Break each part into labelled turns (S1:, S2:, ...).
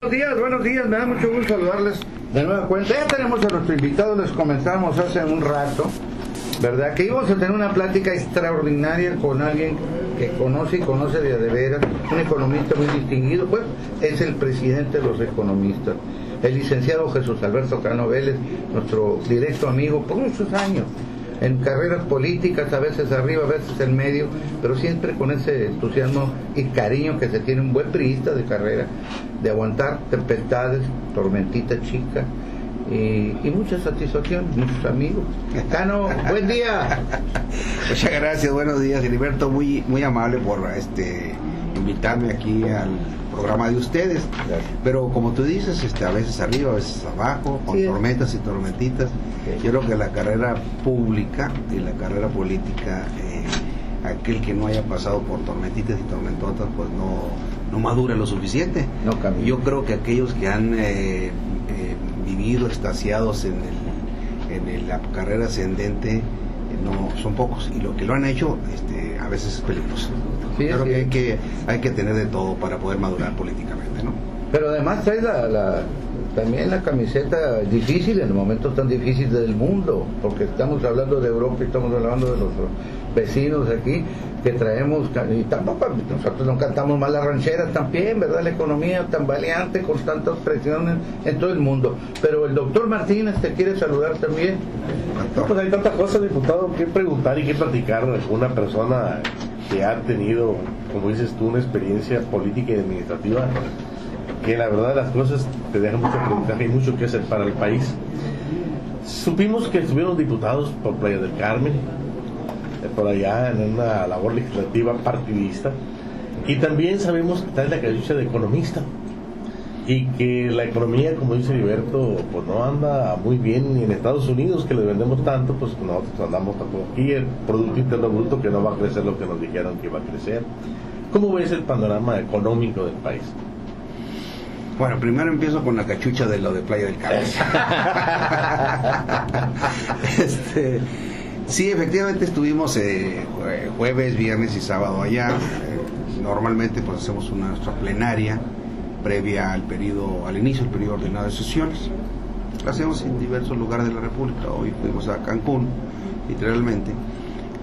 S1: Buenos días, me da mucho gusto saludarles de nueva cuenta. Ya tenemos a nuestro invitado, les comenzamos hace un rato, ¿verdad? Que íbamos a tener una plática extraordinaria con alguien que conoce y conoce de veras, un economista muy distinguido, pues es el presidente de los economistas, el licenciado Jesús Alberto Cano Vélez, nuestro directo amigo por muchos años, en carreras políticas, a veces arriba, a veces en medio, pero siempre con ese entusiasmo y cariño que se tiene un buen priista de carrera, de aguantar tempestades, tormentitas chicas y mucha satisfacción, muchos amigos. Cano, buen día.
S2: Muchas gracias, buenos días, Heriberto, muy amable por invitarme aquí al programa de ustedes.
S1: Gracias.
S2: Pero como tú dices, a veces arriba, a veces abajo, con tormentas y tormentitas. Yo creo que la carrera pública y la carrera política, aquel que no haya pasado por tormentitas y tormentotas, pues no madura lo suficiente.
S1: No camina.
S2: Yo creo que aquellos que han vivido extasiados en la carrera ascendente no son pocos, y lo que lo han hecho a veces es peligroso.
S1: Sí,
S2: yo creo
S1: sí.
S2: que hay que tener de todo para poder madurar políticamente, ¿no?
S1: Pero además trae también la camiseta difícil en los momentos tan difíciles del mundo, porque estamos hablando de Europa y estamos hablando de los vecinos aquí, que traemos, y tampoco nosotros no cantamos mal las rancheras también, ¿verdad? La economía tan valiente, con tantas presiones en todo el mundo. Pero el doctor Martínez te quiere saludar también.
S3: No, pues hay tantas cosas, diputado, que preguntar y que platicar con una persona que ha tenido, como dices tú, una experiencia política y administrativa, que la verdad las cosas te dejan mucho aprendizaje y mucho que hacer para el país. Supimos que estuvieron diputados por Playa del Carmen, por allá en una labor legislativa partidista, y también sabemos que trae la cachucha de economista, y que la economía, como dice Heriberto, pues no anda muy bien ni en Estados Unidos, que le vendemos tanto, pues nosotros andamos tampoco aquí, el Producto Interno Bruto que no va a crecer lo que nos dijeron que iba a crecer. ¿Cómo ves el panorama económico del país?
S2: Bueno, primero empiezo con la cachucha de lo de Playa del Carmen. Sí, efectivamente estuvimos jueves, viernes y sábado allá. Normalmente pues hacemos nuestra plenaria previa al inicio del periodo ordenado de sesiones. La hacemos en diversos lugares de la República. Hoy fuimos a Cancún, literalmente,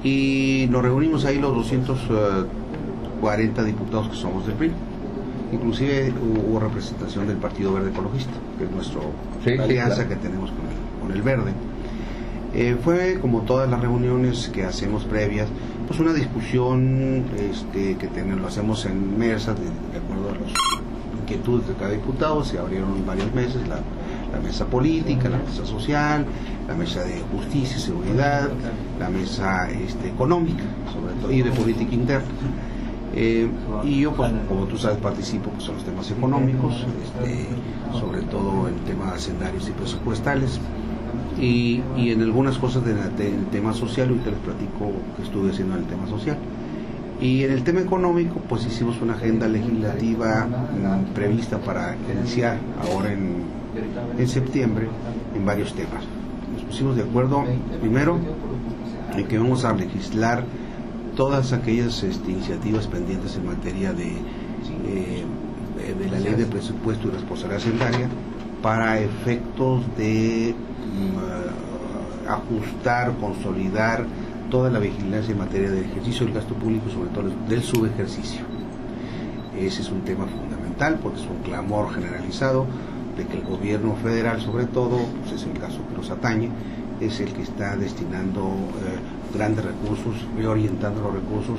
S2: y nos reunimos ahí los 240 diputados que somos del PRI. Inclusive hubo representación del Partido Verde Ecologista, que es nuestra alianza, claro, que tenemos con el Verde. Fue, como todas las reuniones que hacemos previas, pues una discusión lo hacemos en mesas de acuerdo a las inquietudes de cada diputado. Se abrieron varias mesas, la mesa política, la mesa social, la mesa de justicia y seguridad, la mesa económica, sobre todo, y de política interna. Y yo, pues, como tú sabes, participo pues, en los temas económicos, sobre todo en temas hacendarios y presupuestales, y en algunas cosas del tema social. Ahorita les platico que estuve haciendo en el tema social. Y en el tema económico, pues hicimos una agenda legislativa prevista para iniciar ahora en septiembre en varios temas. Nos pusimos de acuerdo, primero, en que vamos a legislar todas aquellas iniciativas pendientes en materia de la ley de presupuesto y responsabilidad hacendaria, para efectos de ajustar, consolidar toda la vigilancia en materia del ejercicio del gasto público, sobre todo del subejercicio. Ese es un tema fundamental, porque es un clamor generalizado de que el gobierno federal, sobre todo, pues es el caso que nos atañe, es el que está destinando grandes recursos, reorientando los recursos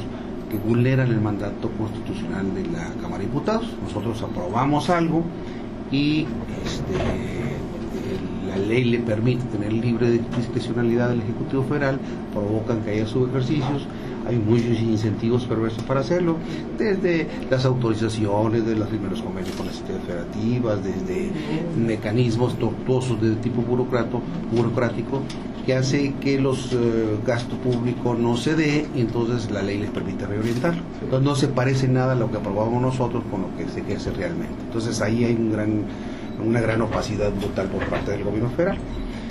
S2: que vulneran el mandato constitucional de la Cámara de Diputados. Nosotros aprobamos algo y la ley le permite tener libre discrecionalidad del Ejecutivo Federal, provocan que haya subejercicios. Hay muchos incentivos perversos para hacerlo, desde las autorizaciones de los primeros convenios con las entidades federativas, desde mecanismos tortuosos de tipo burocrático, que hace que los gasto público no se dé, y entonces la ley les permite reorientarlo. Entonces no se parece nada a lo que aprobamos nosotros con lo que se quiere hacer realmente. Entonces ahí hay una gran opacidad brutal por parte del gobierno federal.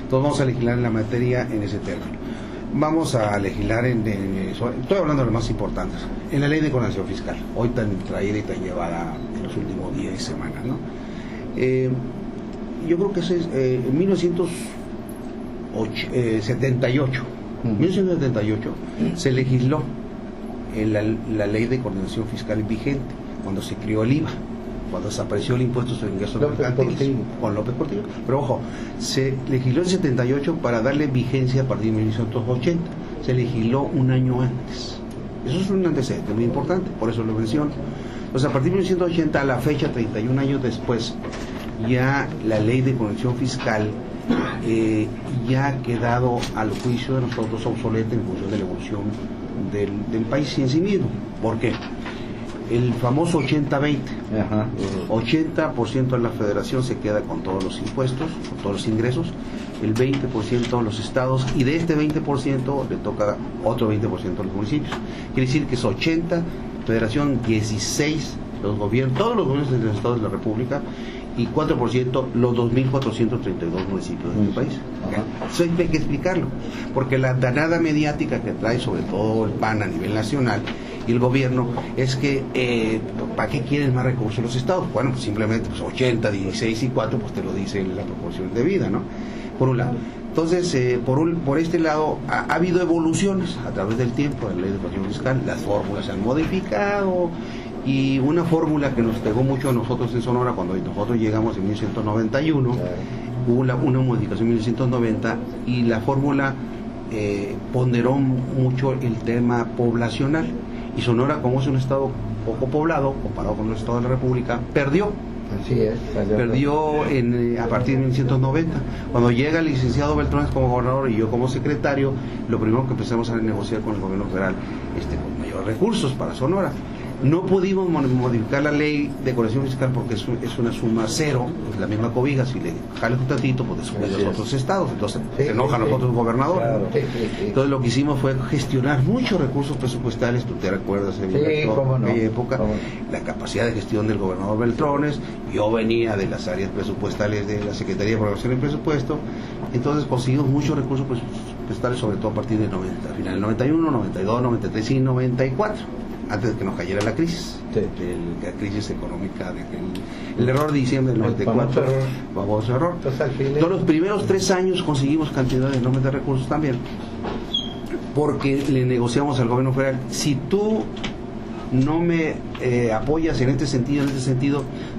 S2: Entonces vamos a legislar en la materia en ese término. Vamos a legislar estoy hablando de lo más importantes, en la ley de coordinación fiscal, hoy tan traída y tan llevada en los últimos días y semanas, ¿no? Yo creo que ese es en 1978. En 1978 se legisló la ley de coordinación fiscal vigente, cuando se creó el IVA, cuando desapareció el impuesto sobre ingresos mercantiles con López Portillo. Pero ojo, se legisló en 78 para darle vigencia a partir de 1980. Se legisló un año antes. Eso es un antecedente muy importante, por eso lo menciono. Entonces, a partir de 1980 a la fecha, 31 años después, ya la ley de coordinación fiscal ya ha quedado al juicio de nosotros obsoleta en función de la evolución del país en sí mismo. ¿Por qué? El famoso 80-20. 80% de la federación se queda con todos los impuestos, con todos los ingresos, el 20% a los estados, y de este 20% le toca otro 20% a los municipios. Quiere decir que es 80, federación 16, los gobiernos, todos los gobiernos de los estados de la República, y 4% los 2.432 municipios de este país. Eso hay que explicarlo, porque la danada mediática que trae sobre todo el PAN a nivel nacional y el gobierno es que ¿para qué quieren más recursos los estados? Bueno, pues simplemente 80, 16 y 4, pues te lo dice la proporción de vida, ¿no? Por un lado. Entonces, por este lado, ha habido evoluciones a través del tiempo de la ley de coordinación fiscal, las fórmulas se han modificado, y una fórmula que nos pegó mucho a nosotros en Sonora cuando nosotros llegamos en 1991, hubo una modificación en 1990, y la fórmula ponderó mucho el tema poblacional, y Sonora, como es un estado poco poblado comparado con el estado de la República, perdió.
S1: Así es.
S2: Perdió a partir de 1990. Cuando llega el licenciado Beltrones como gobernador y yo como secretario, lo primero que empezamos a negociar con el gobierno federal, con mayores recursos para Sonora. No pudimos modificar la ley de coordinación fiscal porque es una suma cero, es la misma cobija. Si le jalas un tantito, pues después los otros estados, entonces se enojan los otros gobernadores.
S1: Claro.
S2: Entonces lo que hicimos fue gestionar muchos recursos presupuestales. Tú te recuerdas en aquella época, la capacidad de gestión del gobernador Beltrones. Yo venía de las áreas presupuestales de la Secretaría de Programación y Presupuesto, entonces conseguimos muchos recursos presupuestales, sobre todo a partir del 90, al final del 91, 92, 93 y 94, antes de que nos cayera la crisis, la crisis económica, el error de diciembre del 94, famoso error. Entonces los primeros 3 años conseguimos cantidades enormes de recursos también, porque le negociamos al gobierno federal: si tú no me apoyas en este sentido,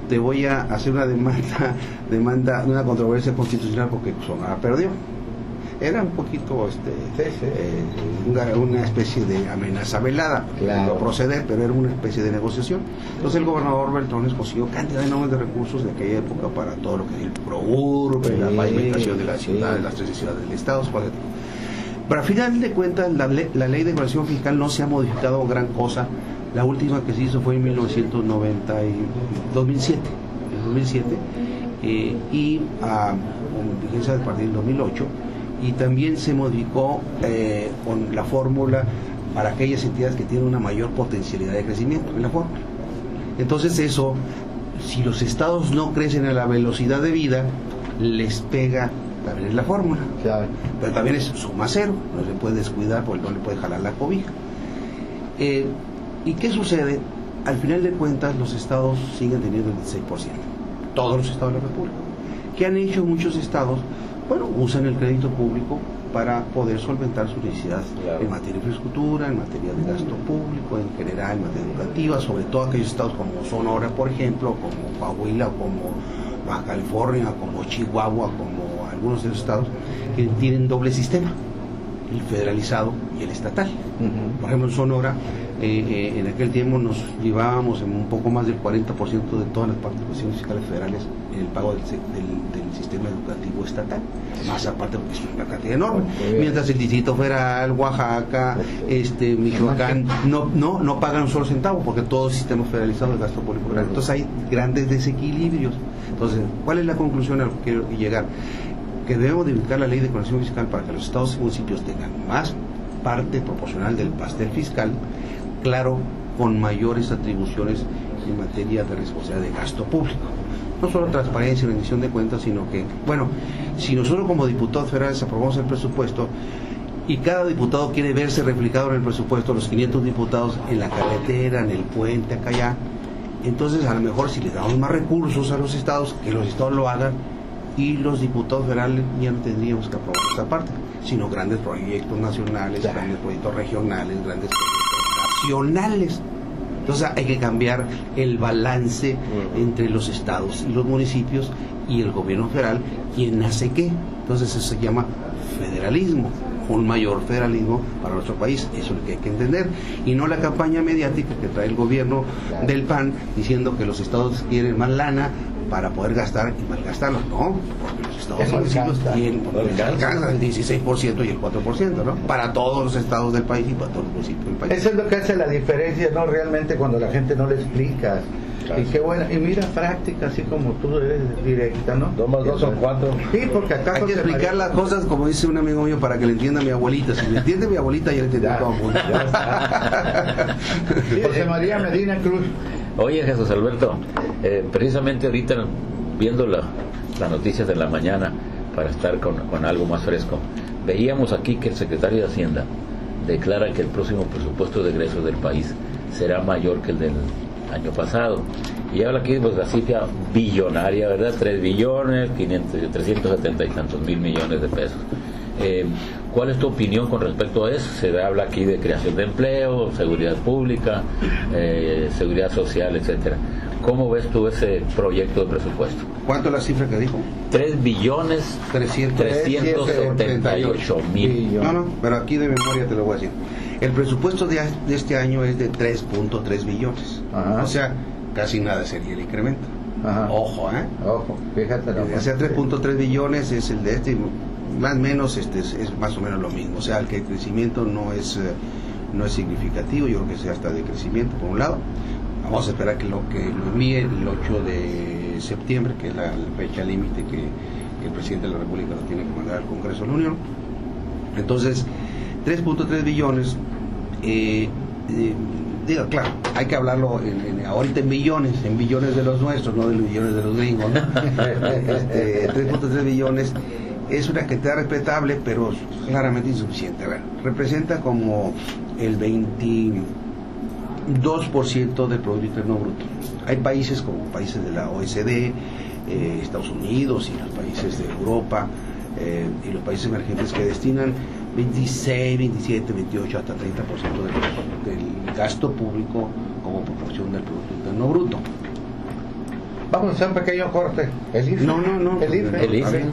S2: te voy a hacer una demanda, una controversia constitucional, porque Sonora perdió. Era un poquito una especie de amenaza velada, no proceder, pero era una especie de negociación. Entonces el gobernador Beltrones consiguió cantidad enorme de recursos de aquella época para todo lo que es el ProUrbe, la pavimentación de la ciudad, de las 13 ciudades del estado. Pero al final de cuentas la ley de coordinación fiscal no se ha modificado gran cosa. La última que se hizo fue en 2007, y con vigencia a partir del 2008, y también se modificó con la fórmula para aquellas entidades que tienen una mayor potencialidad de crecimiento en la fórmula. Entonces eso, si los estados no crecen a la velocidad de vida, les pega también en la fórmula. Claro. Pero también es suma cero, no se puede descuidar porque no le puede jalar la cobija. ¿Y qué sucede? Al final de cuentas, los estados siguen teniendo el 16%. Todos los estados de la República. ¿Qué han hecho muchos estados? Bueno, usan el crédito público para poder solventar sus necesidades en materia de infraestructura, en materia de gasto público, en general, en materia educativa, sobre todo aquellos estados como Sonora, por ejemplo, como Coahuila, como Baja California, como Chihuahua, como algunos de los estados que tienen doble sistema, el federalizado y el estatal. Por ejemplo, en Sonora, en aquel tiempo nos llevábamos en un poco más del 40% de todas las participaciones fiscales federales en el pago del sistema educativo estatal, más aparte porque es una cantidad enorme, mientras el Distrito Federal, Oaxaca, Michoacán no pagan un solo centavo porque todo el sistema federalizado de gasto público. Entonces hay grandes desequilibrios. Entonces, ¿cuál es la conclusión a la que quiero llegar? Que debemos modificar la ley de coordinación fiscal para que los estados y municipios tengan más parte proporcional del pastel fiscal, claro, con mayores atribuciones en materia de responsabilidad de gasto público. No solo transparencia y rendición de cuentas, sino que, bueno, si nosotros como diputados federales aprobamos el presupuesto y cada diputado quiere verse reflejado en el presupuesto, los 500 diputados en la carretera, en el puente, acá allá, Entonces, a lo mejor si le damos más recursos a los estados, que los estados lo hagan, y los diputados federales ya no tendríamos que aprobar esta parte, sino grandes proyectos nacionales, grandes proyectos regionales, grandes proyectos nacionales. Entonces hay que cambiar el balance entre los estados y los municipios y el gobierno federal, quien hace qué. Entonces eso se llama federalismo, un mayor federalismo para nuestro país. Eso es lo que hay que entender, y no la campaña mediática que trae el gobierno del PAN diciendo que los estados quieren más lana para poder gastar y malgastarlo. No, porque los estados municipios alcanzan el 16% y el 4%, ¿no? Para todos los estados del país y para todos los municipios del país.
S1: Eso es lo que hace la diferencia, ¿no? Realmente cuando la gente no le explicas. Claro. Y qué buena, y mira, práctica, así como tú eres directa, ¿no?
S3: 2 más 2 son 4.
S1: Sí, porque acá
S2: hay que explicar las cosas como dice un amigo mío para que le entienda mi abuelita. Si le entiende mi abuelita, ya le entiende todo el mundo.
S1: José María Medina Cruz.
S4: Oye, Jesús Alberto, precisamente ahorita viendo las noticias de la mañana para estar con algo más fresco, veíamos aquí que el secretario de Hacienda declara que el próximo presupuesto de egresos del país será mayor que el del año pasado, y habla aquí pues la cifra billonaria, ¿verdad? 3 billones 370 y tantos mil millones de pesos. ¿Cuál es tu opinión con respecto a eso? Se habla aquí de creación de empleo, seguridad pública, seguridad social, etcétera. ¿Cómo ves tú ese proyecto de presupuesto?
S2: ¿Cuánto es la cifra que dijo?
S4: 3 billones 378 mil.
S2: No, pero aquí de memoria te lo voy a decir. El presupuesto de este año es de 3.3 billones.
S1: Ajá.
S2: O sea, casi nada sería el incremento.
S1: Ajá.
S2: Ojo,
S1: Ojo, fíjate.
S2: O sea, 3.3 billones es el de este, más o menos es más o menos lo mismo. O sea, el que el crecimiento no es significativo, yo creo que sea hasta de crecimiento por un lado. Vamos a esperar que lo envíe el 8 de septiembre, que es la fecha límite que el presidente de la República lo tiene que mandar al Congreso de la Unión. Entonces, 3.3 billones, digo, claro, hay que hablarlo ahorita en billones de los nuestros, no de los billones de los gringos, ¿no? 3.3 billones es una cantidad respetable, pero claramente insuficiente. A ver, representa como el 22% del Producto Interno Bruto. Hay países como países de la OECD, Estados Unidos y los países de Europa y los países emergentes que destinan 26, 27, 28 hasta 30% del gasto público como proporción del Producto Interno Bruto.
S1: Vamos a hacer un pequeño corte. ¿El IFE?
S2: No.
S1: ¿El IFE?
S4: El IFE.